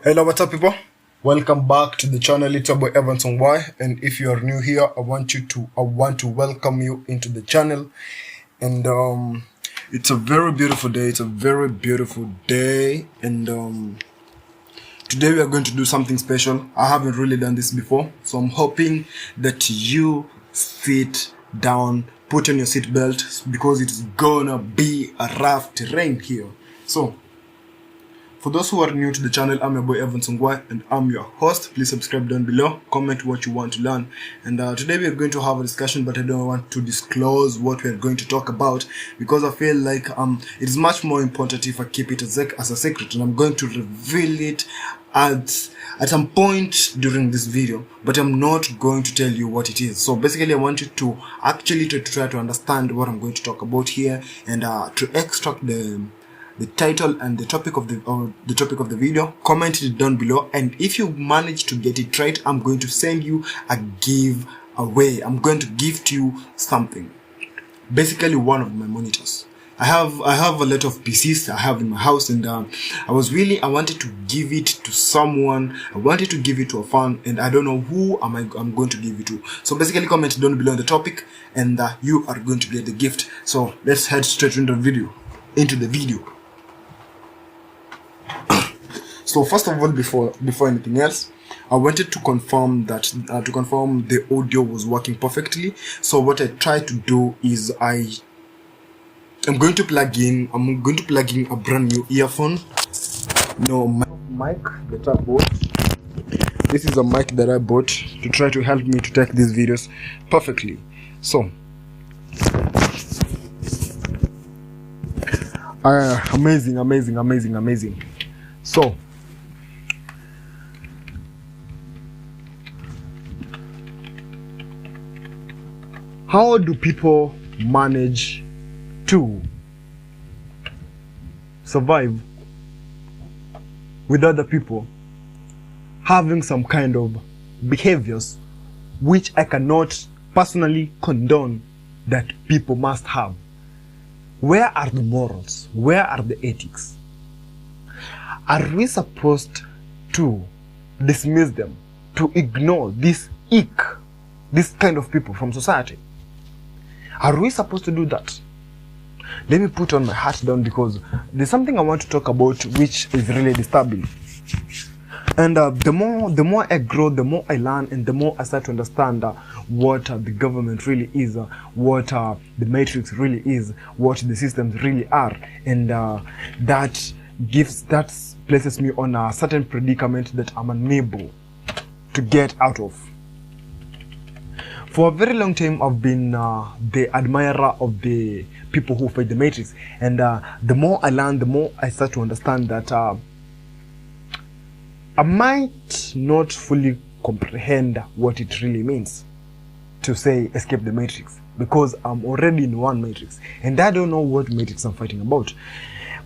Hello, what's up, people? Welcome back to the channel. It's your boy Evans Ongwae, and if you are new here, I want to welcome you into the channel. And it's a very beautiful day. It's a very beautiful day, and today we are going to do something special. I haven't really done this before, so I'm hoping that you sit down, put on your seatbelt, because it's gonna be a rough terrain here. So, for those who are new to the channel, I'm your boy Evans Ongwae, and I'm your host. Please subscribe down below, comment what you want to learn. And today we are going to have a discussion, but I don't want to disclose what we are going to talk about, because I feel like it is much more important if I keep it as a secret, and I'm going to reveal it at some point during this video, but I'm not going to tell you what it is. So basically, I want you to actually try to understand what I'm going to talk about here, and to extract the title and the topic of the video, comment it down below, and if you manage to get it right, I'm going to send you a giveaway. I'm going to gift you something, basically one of my monitors. I have a lot of PCs I have in my house, and I wanted to give it to someone. I wanted to give it to a fan, and I don't know who I'm going to give it to. So basically, comment down below on the topic, and you are going to get the gift. So let's head straight into the video. So first of all, before anything else, I wanted to confirm that the audio was working perfectly. So what I tried to do is I'm going to plug in a brand new earphone. No mic that I bought. This is a mic that I bought to try to help me to take these videos perfectly. So amazing. So how do people manage to survive with other people having some kind of behaviors which I cannot personally condone that people must have? Where are the morals? Where are the ethics? Are we supposed to dismiss them, to ignore this kind of people from society? Are we supposed to do that? Let me put on my hat down, because there's something I want to talk about which is really disturbing. And the more I grow, the more I learn, and the more I start to understand what the government really is, what the matrix really is, what the systems really are, and that places me on a certain predicament that I'm unable to get out of. For a very long time, I've been the admirer of the people who fight the matrix, and the more I learn, the more I start to understand that I might not fully comprehend what it really means to say escape the matrix, because I'm already in one matrix, and I don't know what matrix I'm fighting about.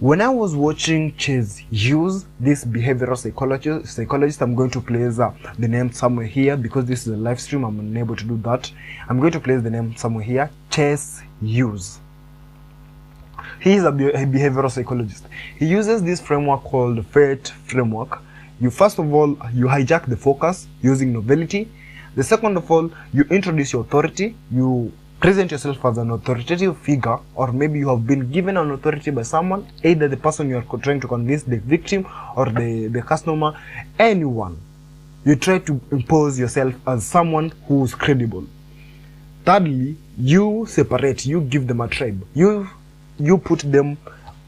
When I was watching Chase use this behavioral psychologist, I'm going to place the name somewhere here, because this is a live stream. I'm unable to do that. I'm going to place the name somewhere here. Chase use. He is a behavioral psychologist. He uses this framework called FATE framework. First of all, you hijack the focus using novelty. The second of all, you introduce your authority. You present yourself as an authoritative figure, or maybe you have been given an authority by someone, either the person you are trying to convince, the victim, or the customer, anyone. You try to impose yourself as someone who is credible. Thirdly, you separate, you give them a tribe. You put them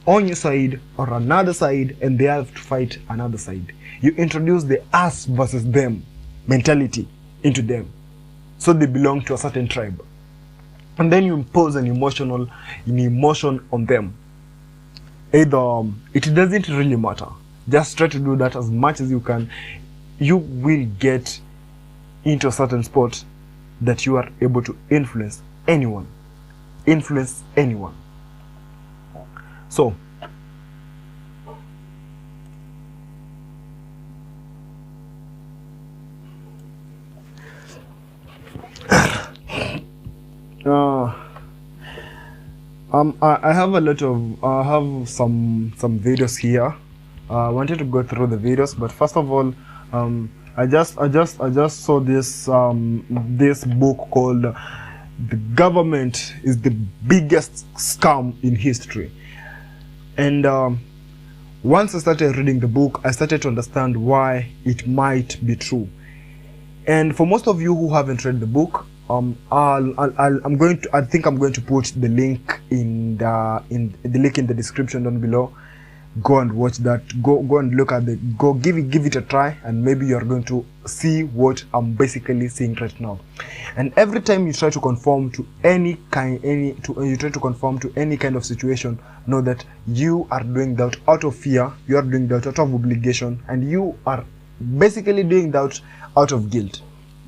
on your side or another side, and they have to fight another side. You introduce the us versus them mentality into them, so they belong to a certain tribe. And then you impose an emotion on them. Either it doesn't really matter. Just try to do that as much as you can. You will get into a certain spot that you are able to influence anyone. So I have some videos here I wanted to go through the videos, but first of all, I just saw this this book called "The Government is the Biggest Scam in History," and once I started reading the book, I started to understand why it might be true. And for most of you who haven't read the book, I think I'm going to put the link in the description down below. Go and watch that. Go and look at give it a try, and maybe you're going to see what I'm basically saying right now. And every time you try to conform to any kind of situation, know that you are doing that out of fear, you are doing that out of obligation, and you are basically doing that out of guilt.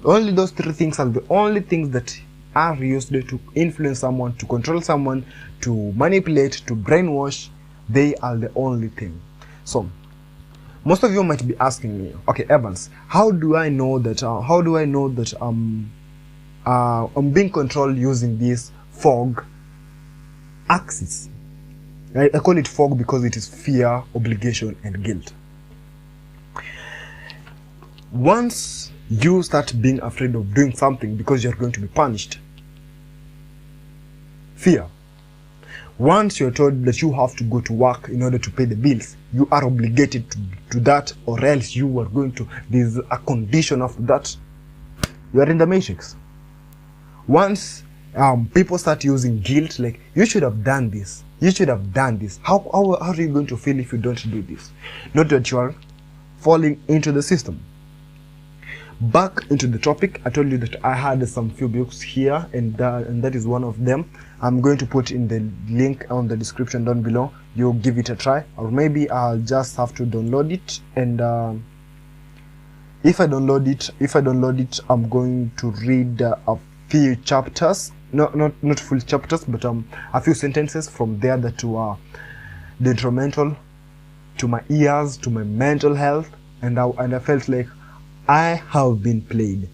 Only those three things are the only things that are used to influence someone, to control someone, to manipulate, to brainwash. They are the only thing. So most of you might be asking me, okay, Evans, how do I know that I'm being controlled using this fog axis? I call it fog because it is fear, obligation, and guilt. Once you start being afraid of doing something because you're going to be punished, fear. Once you're told that you have to go to work in order to pay the bills, you are obligated to that, or else you are going to, there's a condition of that, you are in the matrix. Once people start using guilt, like, you should have done this, you should have done this, how are you going to feel if you don't do this? Not that you are falling into the system. Back into the topic, I told you that I had some few books here, and that is one of them. I'm going to put in the link on the description down below. You give it a try, or maybe I'll just have to download it. And if I download it, I'm going to read a few chapters, not full chapters, but a few sentences from there that are detrimental to my ears, to my mental health, and I felt like I have been played.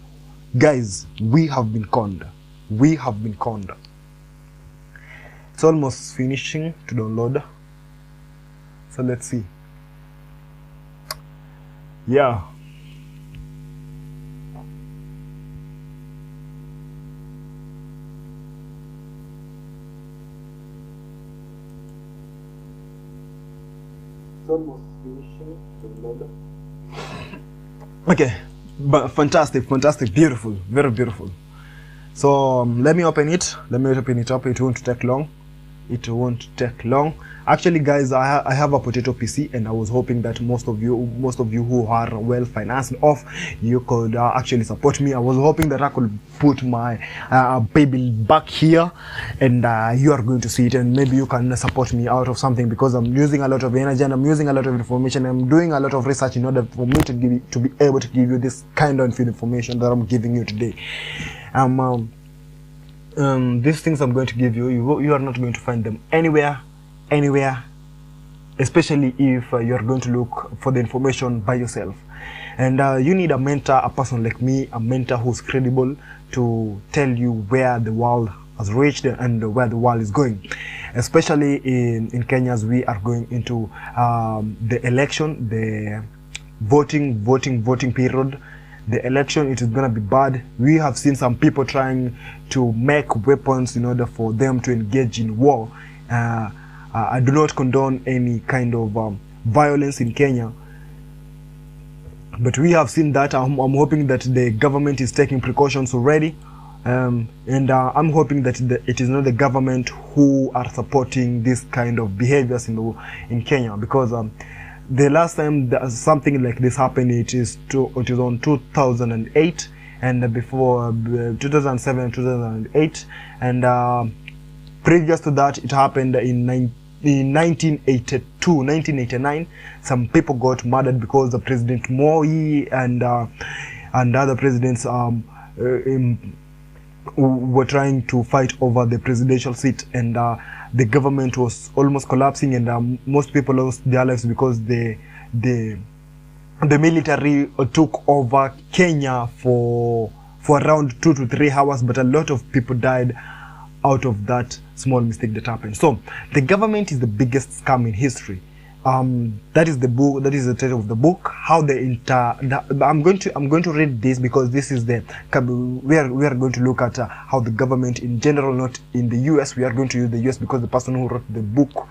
Guys, we have been conned. We have been conned. It's almost finishing to download. So let's see. Yeah. It's almost finishing to download. Okay, but fantastic, beautiful, very beautiful. So let me open it up. It won't take long. Actually, guys, I have a potato PC, and I was hoping that most of you who are well financed off, you could actually support me. I was hoping that I could put my pay bill back here, and you are going to see it, and maybe you can support me out of something, because I'm using a lot of energy and I'm using a lot of information. I'm doing a lot of research in order for me to be able to give you this kind of information that I'm giving you today. These things I'm going to give you, you are not going to find them anywhere, especially if you are going to look for the information by yourself. And you need a mentor, a person like me, a mentor who's credible, to tell you where the world has reached and where the world is going. Especially in Kenya, as we are going into the election, the voting period. The election, it is gonna be bad. We have seen some people trying to make weapons in order for them to engage in war. I do not condone any kind of violence in Kenya, but we have seen that. I'm hoping that the government is taking precautions already, and I'm hoping that it is not the government who are supporting this kind of behaviors in Kenya, because the last time that something like this happened, it is on 2008, and before 2007, 2008, and previous to that, it happened in 1982, 1989. Some people got murdered because the President Moi and other presidents were trying to fight over the presidential seat, and the government was almost collapsing, and most people lost their lives because the military took over Kenya for around 2 to 3 hours, but a lot of people died out of that small mistake that happened. So the government is the biggest scam in history. That is the book. That is the title of the book. How I'm going to read this because this is the we are going to look at how the government in general, not in the US. We are going to use the US because the person who wrote the book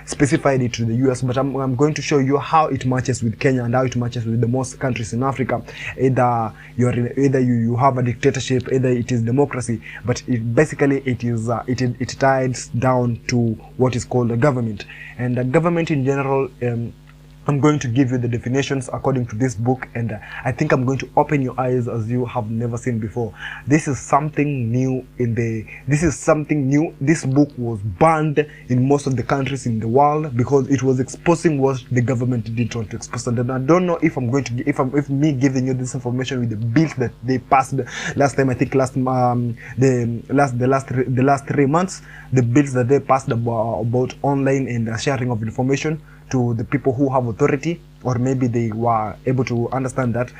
specified it to the US. But I'm going to show you how it matches with Kenya and how it matches with the most countries in Africa. Either you have a dictatorship, either it is democracy. But basically it ties down to what is called a government. And the government in general, I'm going to give you the definitions according to this book, and I think I'm going to open your eyes as you have never seen before. This is something new This book was banned in most of the countries in the world because it was exposing what the government didn't want to expose. And I don't know if I'm going to if me giving you this information with the bills that they passed last time. I think the last 3 months, the bills that they passed about online and sharing of information to the people who have authority, or maybe they were able to understand that.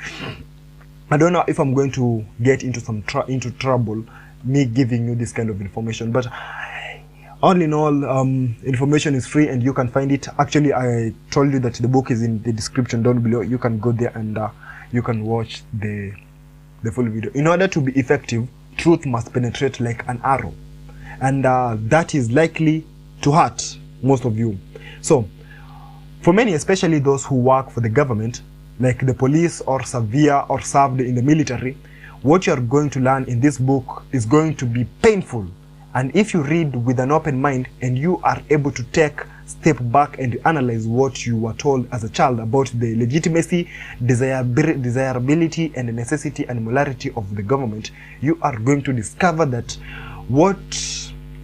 I don't know if I'm going to get into into trouble me giving you this kind of information, but all in all, information is free and you can find it. Actually, I told you that the book is in the description down below. You can go there and you can watch the full video. In order to be effective, truth must penetrate like an arrow, and that is likely to hurt most of you. So for many, especially those who work for the government, like the police or served in the military, what you are going to learn in this book is going to be painful. And if you read with an open mind and you are able to take a step back and analyze what you were told as a child about the legitimacy, desirability, and the necessity and morality of the government, you are going to discover that what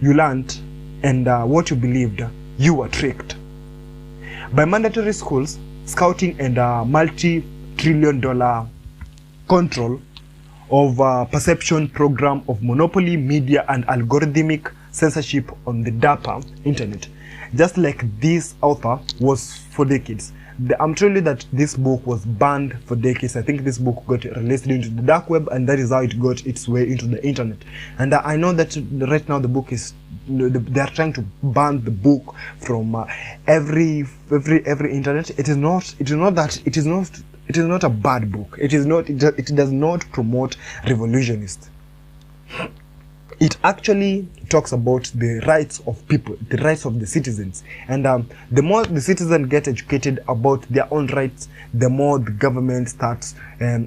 you learned and what you believed, you were tricked. By mandatory schools, scouting, and multi-trillion-dollar control of perception program of monopoly, media, and algorithmic censorship on the dark internet, just like this author was for decades. I'm telling you that this book was banned for decades. I think this book got released into the dark web, and that is how it got its way into the internet. And I know that right now the book is, they are trying to ban the book from every internet. It is not a bad book. It does not promote revolutionists. It actually talks about the rights of people, the rights of the citizens. And the more the citizens get educated about their own rights, the more the government starts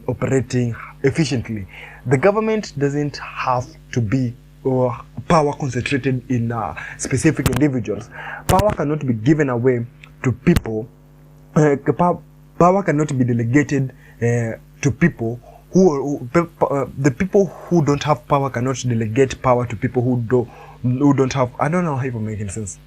operating efficiently. The government doesn't have to be power concentrated in specific individuals. Power cannot be given away to people. Power cannot be delegated to people the people who don't have power cannot delegate power to people who don't have. I don't know if I'm making sense,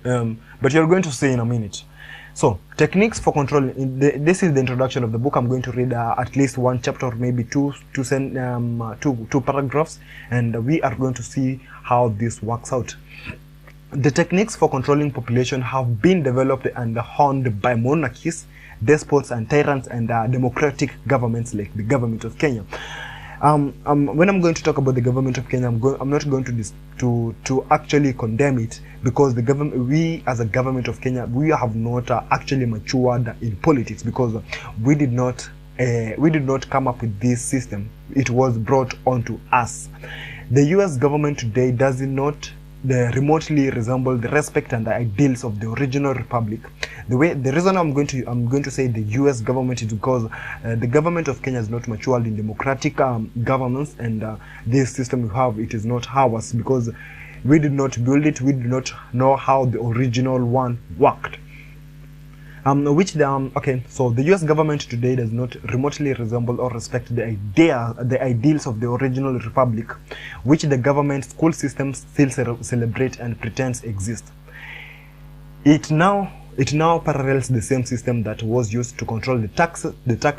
but you're going to see in a minute. So, techniques for controlling. This is the introduction of the book. I'm going to read at least one chapter, or maybe two paragraphs, and we are going to see how this works out. The techniques for controlling population have been developed and honed by monarchies, despots, and tyrants, and democratic governments like the government of Kenya. When I'm going to talk about the government of Kenya, I'm not going to actually condemn it, because we as a government of Kenya, we have not actually matured in politics, because we did not come up with this system. It was brought onto us. The US government today does not remotely resemble the respect and the ideals of the original republic. The reason I'm going to say the US government is because the government of Kenya is not matured in democratic governance, and this system we have, it is not ours, because we did not build it. We do not know how the original one worked. Okay, so the US government today does not remotely resemble or respect the ideals of the original republic, which the government school system still celebrate and pretends exist. It now parallels the same system that was used to control the tax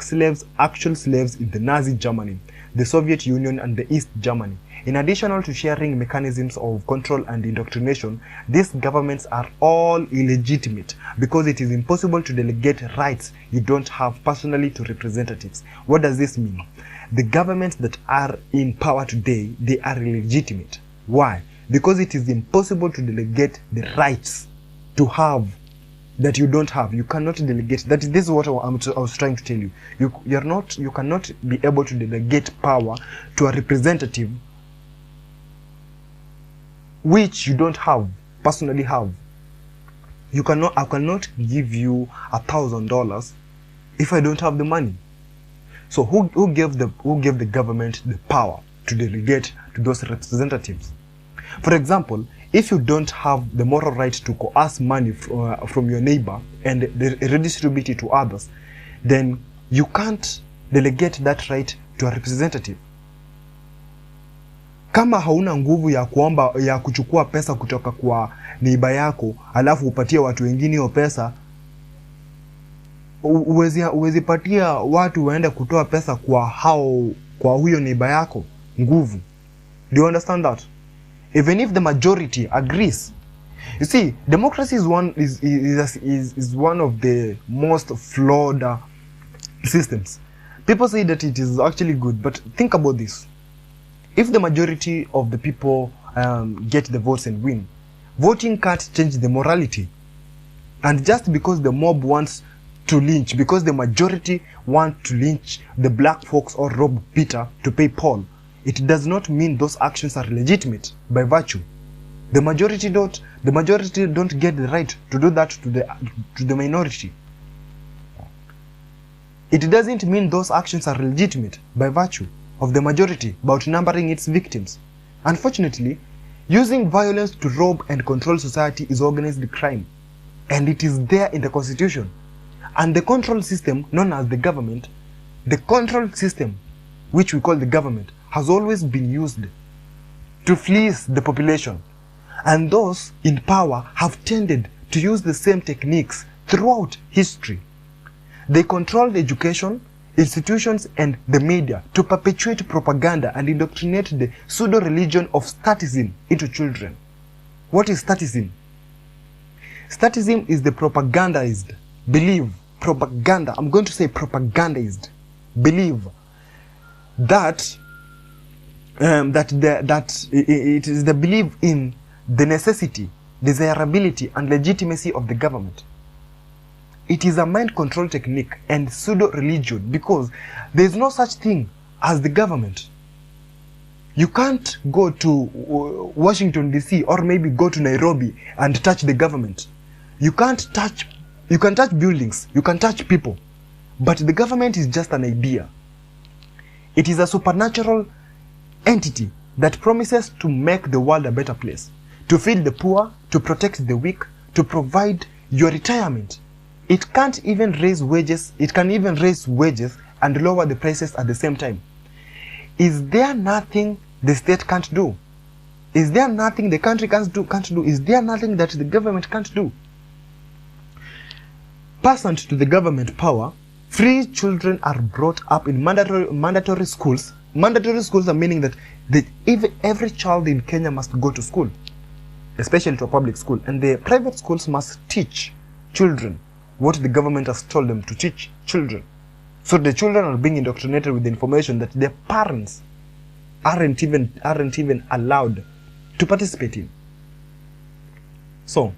slaves, actual slaves in the Nazi Germany, the Soviet Union, and the East Germany. In addition to sharing mechanisms of control and indoctrination, these governments are all illegitimate, because it is impossible to delegate rights you don't have personally to representatives. What does this mean? The governments that are in power today, they are illegitimate. Why? Because it is impossible to delegate the rights to have that you don't have. You cannot delegate. This is what I was trying to tell you. You cannot be able to delegate power to a representative which you don't personally have. I cannot give you $1,000 if I don't have the money. So who gave the government the power to delegate to those representatives? For example, if you don't have the moral right to coerce money from your neighbor and redistribute it to others, then you can't delegate that right to a representative. Kama hauna nguvu ya kuchukua pesa kutoka kwa neighbor yako alafu upatie watu wengine hiyo pesa, uwezi patia watu waende kutoa pesa kwa huyo neighbor yako nguvu. Do you understand that? Even if the majority agrees. You see, democracy is one of the most flawed systems. People say that it is actually good, but think about this. If the majority of the people get the votes and win, voting can't change the morality. And just because the mob wants to lynch, because the majority want to lynch the black folks or rob Peter to pay Paul, it does not mean those actions are legitimate by virtue. The majority don't get the right to do that to the minority. It doesn't mean those actions are legitimate by virtue of the majority by outnumbering its victims. Unfortunately, using violence to rob and control society is organized crime, and it is there in the Constitution. And the control system known as the government, the control system which we call the government, has always been used to fleece the population. And those in power have tended to use the same techniques throughout history. They controlled education, institutions, and the media to perpetuate propaganda and indoctrinate the pseudo-religion of statism into children. What is statism? Statism is the propagandized belief, propaganda, I'm going to say propagandized belief that it is the belief in the necessity, desirability, and legitimacy of the government. It is a mind control technique and pseudo-religion because there is no such thing as the government. You can't go to Washington DC or maybe go to Nairobi and touch the government. You can touch buildings, you can touch people, but the government is just an idea. It is a supernatural entity that promises to make the world a better place, to feed the poor, to protect the weak, to provide your retirement. It can't even raise wages. It can even raise wages and lower the prices at the same time. Is there nothing the state can't do? Is there nothing the country can't do? Is there nothing that the government can't do? Pursuant to the government power, free children are brought up in mandatory schools. Mandatory schools are meaning that every child in Kenya must go to school, especially to a public school. And the private schools must teach children what the government has told them to teach children. So the children are being indoctrinated with the information that their parents aren't even allowed to participate in. So,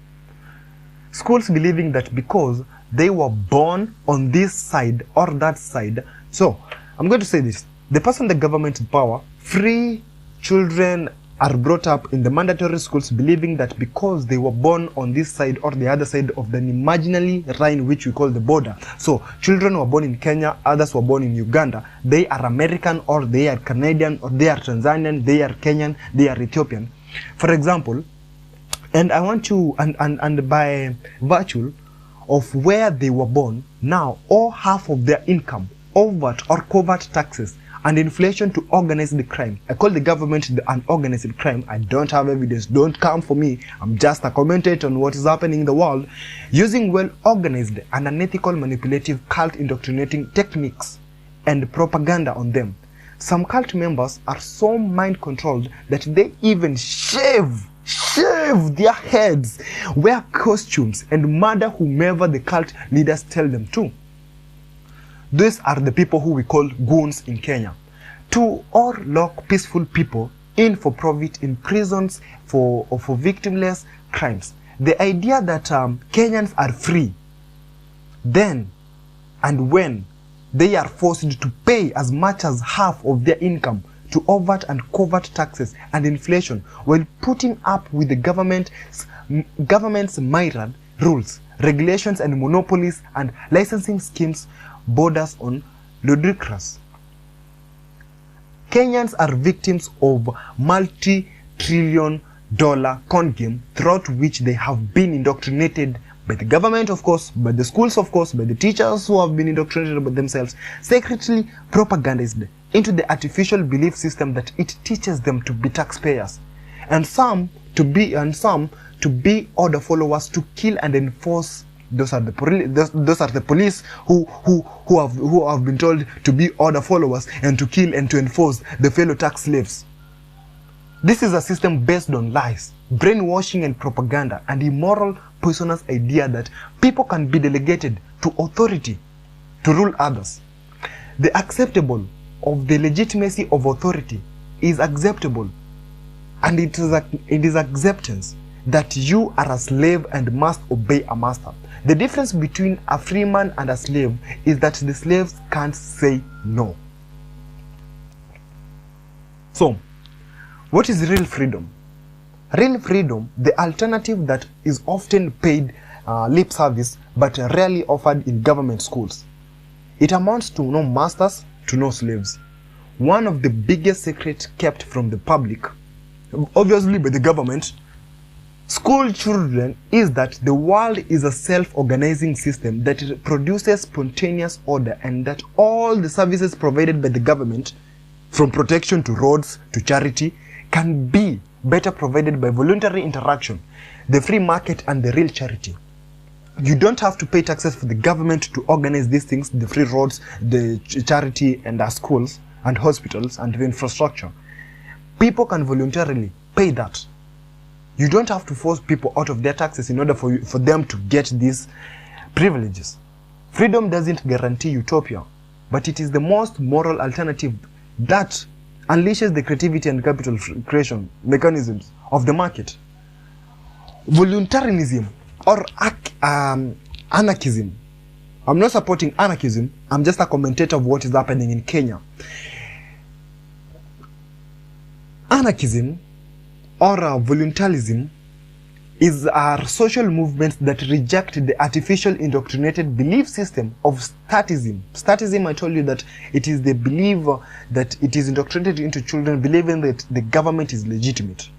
schools believing that because they were born on this side or that side. So, I'm going to say this. The person the government in power, free children are brought up in the mandatory schools believing that because they were born on this side or the other side of the imaginary line which we call the border. So, children were born in Kenya, others were born in Uganda. They are American or they are Canadian or they are Tanzanian, they are Kenyan, they are Ethiopian. For example, and I want to, and by virtue of where they were born, now all half of their income, overt or covert taxes, and inflation to organize the crime. I call the government the unorganized crime. I don't have evidence. Don't come for me. I'm just a commentator on what is happening in the world. Using well-organized and unethical manipulative cult indoctrinating techniques and propaganda on them. Some cult members are so mind-controlled that they even shave their heads, wear costumes, and murder whomever the cult leaders tell them to. These are the people who we call goons in Kenya. To or lock peaceful people in for profit in prisons for victimless crimes. The idea that Kenyans are free then and when they are forced to pay as much as half of their income to overt and covert taxes and inflation while putting up with the government's myriad rules, regulations and monopolies and licensing schemes borders on ludicrous. Kenyans are victims of multi-trillion-dollar con game throughout which they have been indoctrinated by the government, of course, by the schools, of course, by the teachers who have been indoctrinated by themselves, secretly propagandized into the artificial belief system that it teaches them to be taxpayers, and some to be order followers to kill and enforce. Those are the police who have been told to be order followers and to kill and to enforce the fellow tax slaves. This is a system based on lies, brainwashing and propaganda, and immoral, poisonous idea that people can be delegated to authority to rule others. The acceptable of the legitimacy of authority is acceptable, and it is acceptance that you are a slave and must obey a master. The difference between a free man and a slave is that the slaves can't say no. So, what is real freedom? Real freedom, the alternative that is often paid lip service but rarely offered in government schools. It amounts to no masters, to no slaves. One of the biggest secrets kept from the public, obviously by the government, school children, is that the world is a self-organizing system that produces spontaneous order, and that all the services provided by the government, from protection to roads to charity, can be better provided by voluntary interaction, the free market and the real charity. You don't have to pay taxes for the government to organize these things, the free roads, the charity and our schools and hospitals and the infrastructure. People can voluntarily pay that. You don't have to force people out of their taxes in order for them to get these privileges. Freedom doesn't guarantee utopia, but it is the most moral alternative that unleashes the creativity and capital creation mechanisms of the market. Voluntarism or anarchism. I'm not supporting anarchism, I'm just a commentator of what is happening in Kenya. Anarchism or voluntarism are social movements that reject the artificial indoctrinated belief system of statism. Statism, I told you that it is the belief that it is indoctrinated into children believing that the government is legitimate,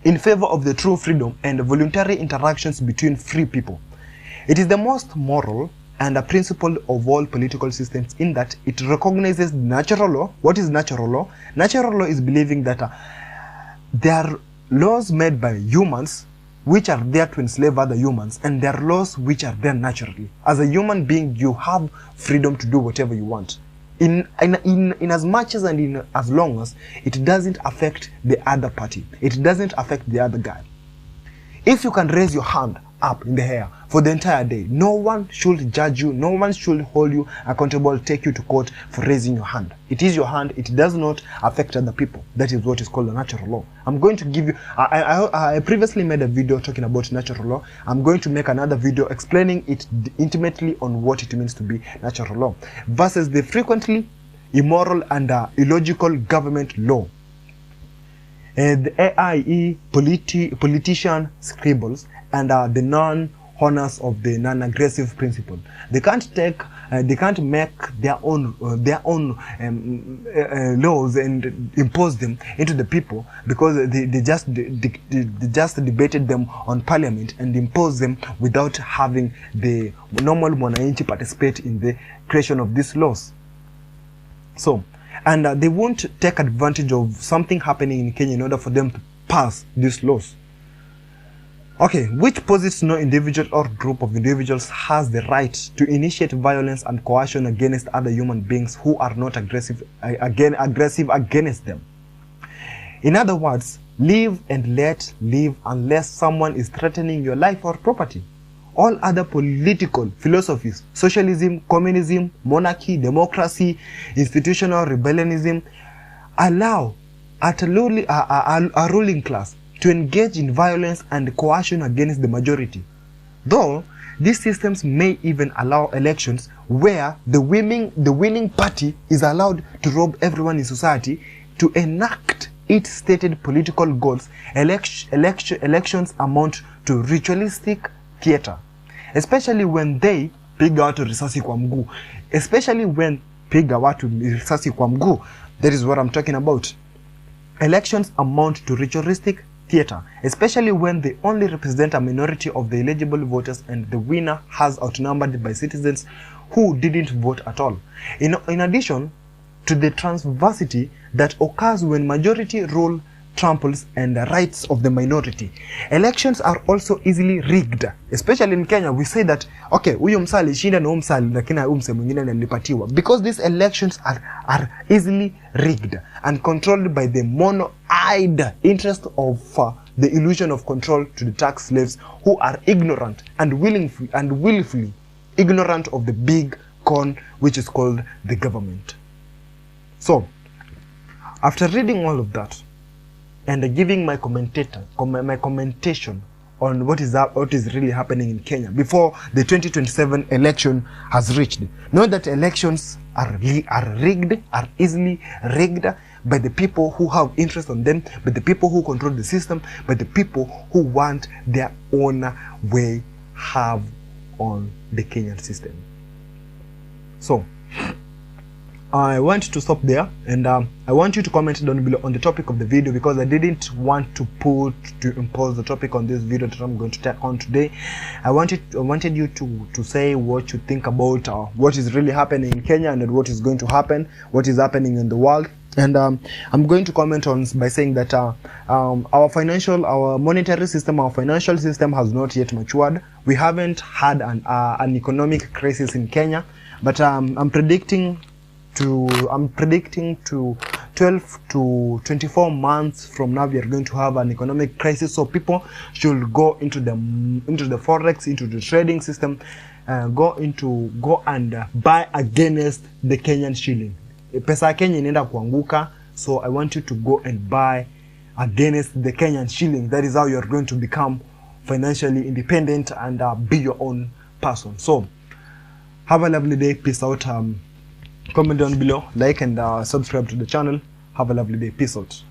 in favor of the true freedom and voluntary interactions between free people. It is the most moral and a principle of all political systems in that it recognizes natural law. What is natural law? Natural law is believing that there are laws made by humans which are there to enslave other humans, and there are laws which are there naturally. As a human being, you have freedom to do whatever you want, in as much as and in as long as it doesn't affect the other party, it doesn't affect the other guy. If you can raise your hand up in the air for the entire day, no one should judge you, no one should hold you accountable, take you to court for raising your hand. It is your hand, it does not affect other people. That is what is called a natural law. I'm going to give you, I previously made a video talking about natural law. I'm going to make another video explaining it intimately on what it means to be natural law versus the frequently immoral and illogical government law. The AIE politician scribbles and the non-honors of the non-aggressive principle. They can't make their own laws and impose them into the people, because they just debated them on parliament and imposed them without having the normal mwananchi participate in the creation of these laws. So, and they won't take advantage of something happening in Kenya in order for them to pass these laws. Okay, which posits no individual or group of individuals has the right to initiate violence and coercion against other human beings who are not aggressive against them. In other words, live and let live unless someone is threatening your life or property. All other political philosophies, socialism, communism, monarchy, democracy, institutional rebellionism, allow a ruling class to engage in violence and coercion against the majority. Though these systems may even allow elections where the winning party is allowed to rob everyone in society to enact its stated political goals, elections amount to ritualistic theater, especially when they piga watu risasi kwa mguu. Especially when piga watu risasi kwa mguu. That is what I'm talking about. Elections amount to ritualistic theater, especially when they only represent a minority of the eligible voters and the winner has outnumbered by citizens who didn't vote at all. In addition to the transversity that occurs when majority rule tramples and the rights of the minority. Elections are also easily rigged. Especially in Kenya, we say that, okay, huyo msa alishinda na huyo msa lakini huyo msa mwingine alipatiwa. Because these elections are easily rigged and controlled by the mono-eyed interest of the illusion of control to the tax slaves who are ignorant and willfully ignorant of the big con which is called the government. So, after reading all of that, and giving my commentation on what is really happening in Kenya before the 2027 election has reached. Know that elections are rigged, are easily rigged by the people who have interest on them, by the people who control the system, by the people who want their own way have on the Kenyan system. So, I want to stop there, and I want you to comment down below on the topic of the video, because I didn't want to impose the topic on this video that I'm going to take on today. I wanted you to say what you think about what is really happening in Kenya and what is going to happen, what is happening in the world. And I'm going to comment on by saying that our monetary system, our financial system has not yet matured. We haven't had an economic crisis in Kenya, but I'm predicting to 12 to 24 months from now we are going to have an economic crisis. So people should go into the forex, into the trading system, go and buy against the Kenyan shilling. Pesa ya Kenya inaenda kuanguka, so I want you to go and buy against the Kenyan shilling. That is how you are going to become financially independent and be your own person. So have a lovely day. Peace out. Comment down below, like and subscribe to the channel. Have a lovely day. Peace out.